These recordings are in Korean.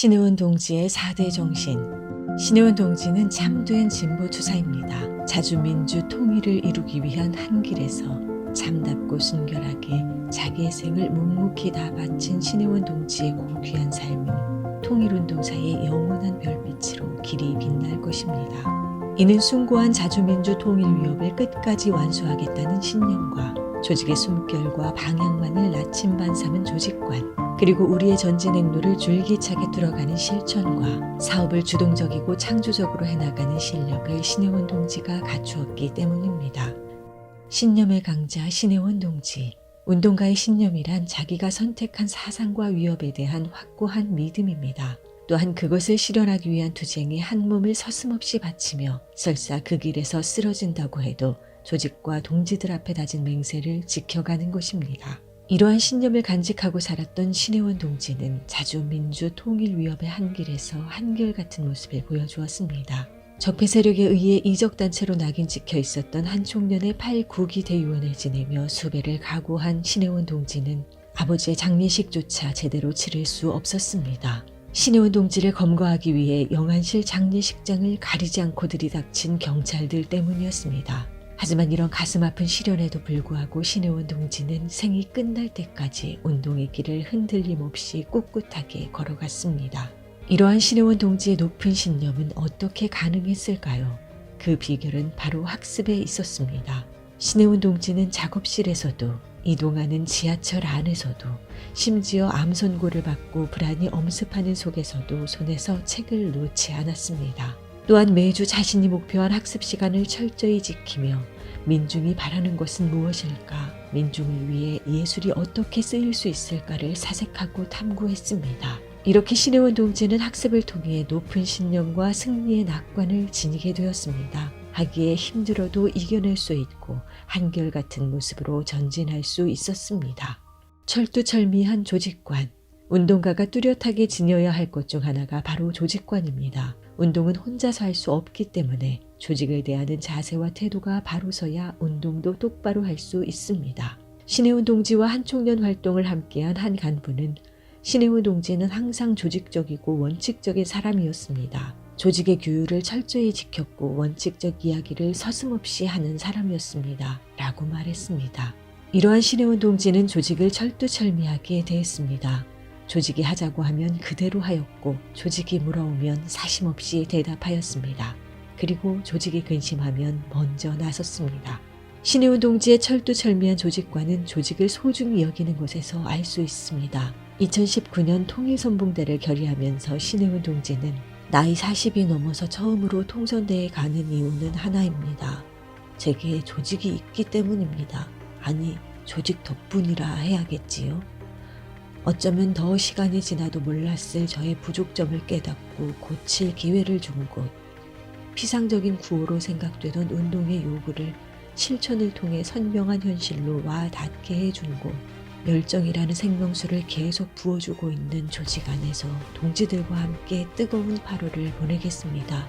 신혜원 동지의 4대 정신. 신혜원 동지는 참된 진보 투사입니다. 자주민주 통일을 이루기 위한 한 길에서 참답고 순결하게 자기의 생을 묵묵히 다 바친 신혜원 동지의 고귀한 삶은 통일운동사의 영원한 별빛으로 길이 빛날 것입니다. 이는 숭고한 자주민주 통일 위협을 끝까지 완수하겠다는 신념과 조직의 숨결과 방향만을 나침반 삼은 조직관, 그리고 우리의 전진 행로를 줄기차게 뚫어가는 실천과 사업을 주동적이고 창조적으로 해나가는 실력을 신혜원 동지가 갖추었기 때문입니다. 신념의 강자 신혜원 동지. 운동가의 신념이란 자기가 선택한 사상과 위협에 대한 확고한 믿음입니다. 또한 그것을 실현하기 위한 투쟁에 한 몸을 서슴없이 바치며 설사 그 길에서 쓰러진다고 해도 조직과 동지들 앞에 다진 맹세를 지켜가는 것입니다. 이러한 신념을 간직하고 살았던 신혜원 동지는 자주민주 통일 위협의 한 길에서 한결같은 모습을 보여주었습니다. 적폐 세력에 의해 이적단체로 낙인 찍혀 있었던 한 총련의 8구기 대의원을 지내며 수배를 각오한 신혜원 동지는 아버지의 장례식조차 제대로 치를 수 없었습니다. 신혜원 동지를 검거하기 위해 영안실 장례식장을 가리지 않고 들이닥친 경찰들 때문이었습니다. 하지만 이런 가슴 아픈 시련에도 불구하고 신혜원 동지는 생이 끝날 때까지 운동의 길을 흔들림 없이 꿋꿋하게 걸어갔습니다. 이러한 신혜원 동지의 높은 신념은 어떻게 가능했을까요? 그 비결은 바로 학습에 있었습니다. 신혜원 동지는 작업실에서도, 이동하는 지하철 안에서도, 심지어 암 선고를 받고 불안이 엄습하는 속에서도 손에서 책을 놓지 않았습니다. 또한 매주 자신이 목표한 학습 시간을 철저히 지키며 민중이 바라는 것은 무엇일까, 민중을 위해 예술이 어떻게 쓰일 수 있을까를 사색하고 탐구했습니다. 이렇게 신혜원 동지는 학습을 통해 높은 신념과 승리의 낙관을 지니게 되었습니다. 하기에 힘들어도 이겨낼 수 있고 한결같은 모습으로 전진할 수 있었습니다. 철두철미한 조직관. 운동가가 뚜렷하게 지녀야 할 것 중 하나가 바로 조직관입니다. 운동은 혼자서 할 수 없기 때문에 조직을 대하는 자세와 태도가 바로 서야 운동도 똑바로 할 수 있습니다. 신혜원 동지와 한 총련 활동을 함께한 한 간부는 신혜원 동지는 항상 조직적이고 원칙적인 사람이었습니다. 조직의 규율을 철저히 지켰고 원칙적 이야기를 서슴없이 하는 사람이었습니다. 라고 말했습니다. 이러한 신혜원 동지는 조직을 철두철미하게 대했습니다. 조직이 하자고 하면 그대로 하였고 조직이 물어오면 사심없이 대답하였습니다. 그리고 조직이 근심하면 먼저 나섰습니다. 신혜원 동지의 철두철미한 조직관은 조직을 소중히 여기는 것에서 알 수 있습니다. 2019년 통일선봉대를 결의하면서 신혜원 동지는 나이 40이 넘어서 처음으로 통선대에 가는 이유는 하나입니다. 제게 조직이 있기 때문입니다. 아니, 조직 덕분이라 해야겠지요. 어쩌면 더 시간이 지나도 몰랐을 저의 부족점을 깨닫고 고칠 기회를 준 곳, 피상적인 구호로 생각되던 운동의 요구를 실천을 통해 선명한 현실로 와 닿게 해준 곳, 열정이라는 생명수를 계속 부어주고 있는 조직 안에서 동지들과 함께 뜨거운 8월을 보내겠습니다.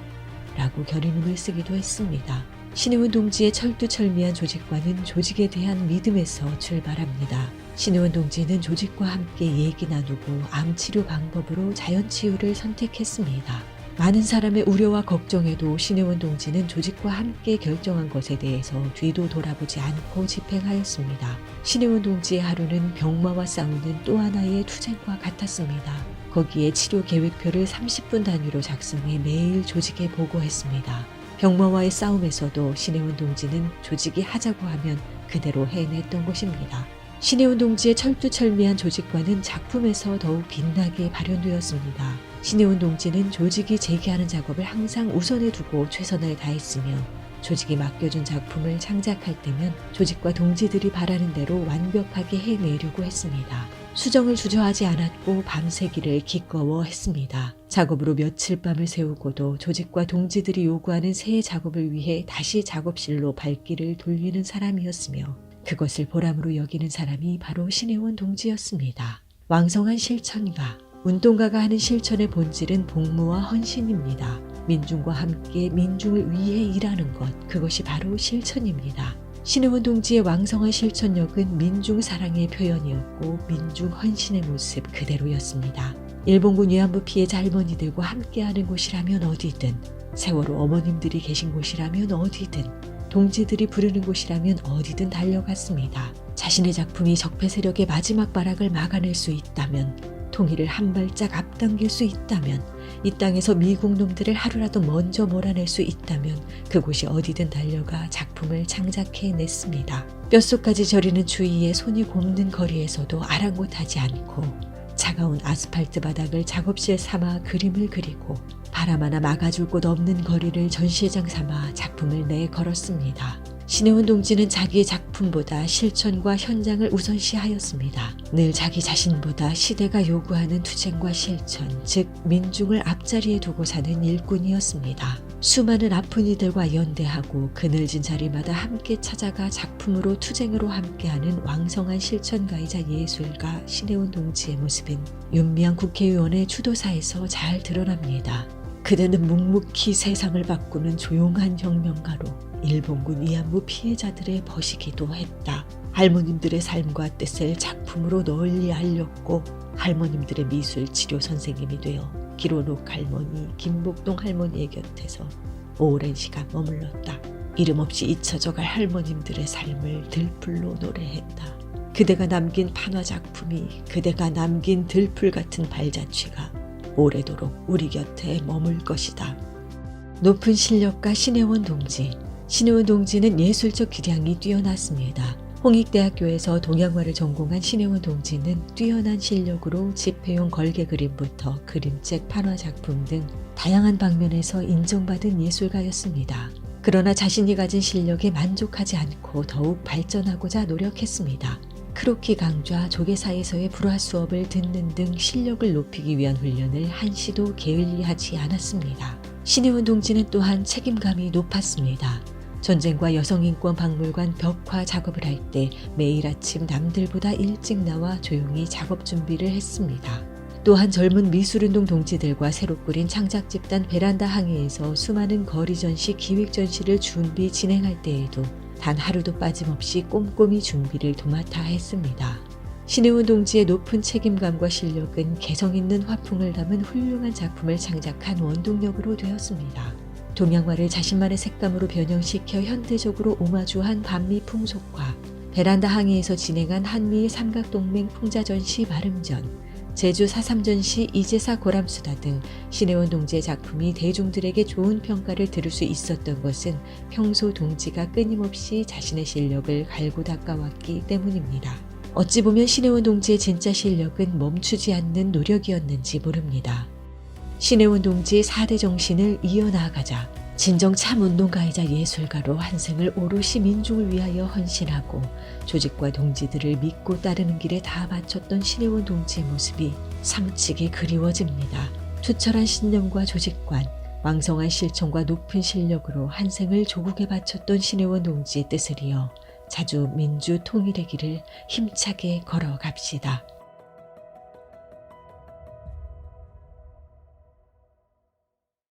라고 결의문을 쓰기도 했습니다. 신혜원 동지의 철두철미한 조직관은 조직에 대한 믿음에서 출발합니다. 신혜원 동지는 조직과 함께 얘기 나누고 암 치료 방법으로 자연치유를 선택했습니다. 많은 사람의 우려와 걱정에도 신혜원 동지는 조직과 함께 결정한 것에 대해서 뒤도 돌아보지 않고 집행하였습니다. 신혜원 동지의 하루는 병마와 싸우는 또 하나의 투쟁과 같았습니다. 거기에 치료 계획표를 30분 단위로 작성해 매일 조직에 보고했습니다. 병마와의 싸움에서도 신혜원 동지는 조직이 하자고 하면 그대로 해냈던 것입니다. 신혜원 동지의 철두철미한 조직관은 작품에서 더욱 빛나게 발현되었습니다. 신혜원 동지는 조직이 제기하는 작업을 항상 우선에 두고 최선을 다했으며 조직이 맡겨준 작품을 창작할 때면 조직과 동지들이 바라는 대로 완벽하게 해내려고 했습니다. 수정을 주저하지 않았고 밤새기를 기꺼워했습니다. 작업으로 며칠 밤을 새우고도 조직과 동지들이 요구하는 새 작업을 위해 다시 작업실로 발길을 돌리는 사람이었으며 그것을 보람으로 여기는 사람이 바로 신혜원 동지였습니다. 왕성한 실천가. 운동가가 하는 실천의 본질은 복무와 헌신입니다. 민중과 함께 민중을 위해 일하는 것, 그것이 바로 실천입니다. 신혜원 동지의 왕성한 실천력은 민중 사랑의 표현이었고 민중 헌신의 모습 그대로였습니다. 일본군 위안부 피해자 할머니들과 함께하는 곳이라면 어디든, 세월호 어머님들이 계신 곳이라면 어디든, 동지들이 부르는 곳이라면 어디든 달려갔습니다. 자신의 작품이 적폐 세력의 마지막 발악을 막아낼 수 있다면, 통일을 한 발짝 앞당길 수 있다면, 이 땅에서 미국 놈들을 하루라도 먼저 몰아낼 수 있다면 그곳이 어디든 달려가 작품을 창작해냈습니다. 뼛속까지 저리는 추위에 손이 곱는 거리에서도 아랑곳하지 않고 차가운 아스팔트 바닥을 작업실 삼아 그림을 그리고 바람 하나 막아줄 곳 없는 거리를 전시회장 삼아 작품을 내걸었습니다. 신혜원 동지는 자기의 작품보다 실천과 현장을 우선시하였습니다. 늘 자기 자신보다 시대가 요구하는 투쟁과 실천, 즉 민중을 앞자리에 두고 사는 일꾼이었습니다. 수많은 아픈 이들과 연대하고 그늘진 자리마다 함께 찾아가 작품으로 투쟁으로 함께하는 왕성한 실천가이자 예술가 신혜원 동지의 모습은 윤미향 국회의원의 추도사에서 잘 드러납니다. 그대는 묵묵히 세상을 바꾸는 조용한 혁명가로 일본군 위안부 피해자들의 버시기도 했다. 할머님들의 삶과 뜻을 작품으로 널리 알렸고 할머님들의 미술 치료 선생님이 되어 기로녹 할머니, 김복동 할머니의 곁에서 오랜 시간 머물렀다. 이름 없이 잊혀져갈 할머님들의 삶을 들풀로 노래했다. 그대가 남긴 판화 작품이, 그대가 남긴 들풀 같은 발자취가 오래도록 우리 곁에 머물 것이다. 높은 실력가 신혜원 동지. 신혜원 동지는 예술적 기량이 뛰어났습니다. 홍익대학교에서 동양화를 전공한 신혜원 동지는 뛰어난 실력으로 지폐용 걸개 그림부터 그림책, 판화 작품 등 다양한 방면에서 인정받은 예술가였습니다. 그러나 자신이 가진 실력에 만족하지 않고 더욱 발전하고자 노력했습니다. 크로키 강좌, 조계사에서의 불화 수업을 듣는 등 실력을 높이기 위한 훈련을 한시도 게을리하지 않았습니다. 신혜원 동지는 또한 책임감이 높았습니다. 전쟁과 여성인권 박물관 벽화 작업을 할 때 매일 아침 남들보다 일찍 나와 조용히 작업 준비를 했습니다. 또한 젊은 미술운동 동지들과 새로 꾸린 창작집단 베란다 항해에서 수많은 거리 전시, 기획 전시를 준비 진행할 때에도 단 하루도 빠짐없이 꼼꼼히 준비를 도맡아 했습니다. 신혜원 동지의 높은 책임감과 실력은 개성 있는 화풍을 담은 훌륭한 작품을 창작한 원동력으로 되었습니다. 동양화를 자신만의 색감으로 변형시켜 현대적으로 오마주한 반미 풍속화, 베란다 항해에서 진행한 한미일 삼각동맹 풍자전시 마름전, 제주 4.3 전시 이제사 고람수다 등 신혜원 동지의 작품이 대중들에게 좋은 평가를 들을 수 있었던 것은 평소 동지가 끊임없이 자신의 실력을 갈고 닦아왔기 때문입니다. 어찌 보면 신혜원 동지의 진짜 실력은 멈추지 않는 노력이었는지 모릅니다. 신혜원 동지의 4대 정신을 이어나가자. 진정 참 운동가이자 예술가로 한 생을 오롯이 민중을 위하여 헌신하고 조직과 동지들을 믿고 따르는 길에 다 바쳤던 신혜원 동지의 모습이 사무치게 그리워집니다. 투철한 신념과 조직관, 왕성한 실천과 높은 실력으로 한 생을 조국에 바쳤던 신혜원 동지의 뜻을 이어 자주 민주 통일의 길을 힘차게 걸어갑시다.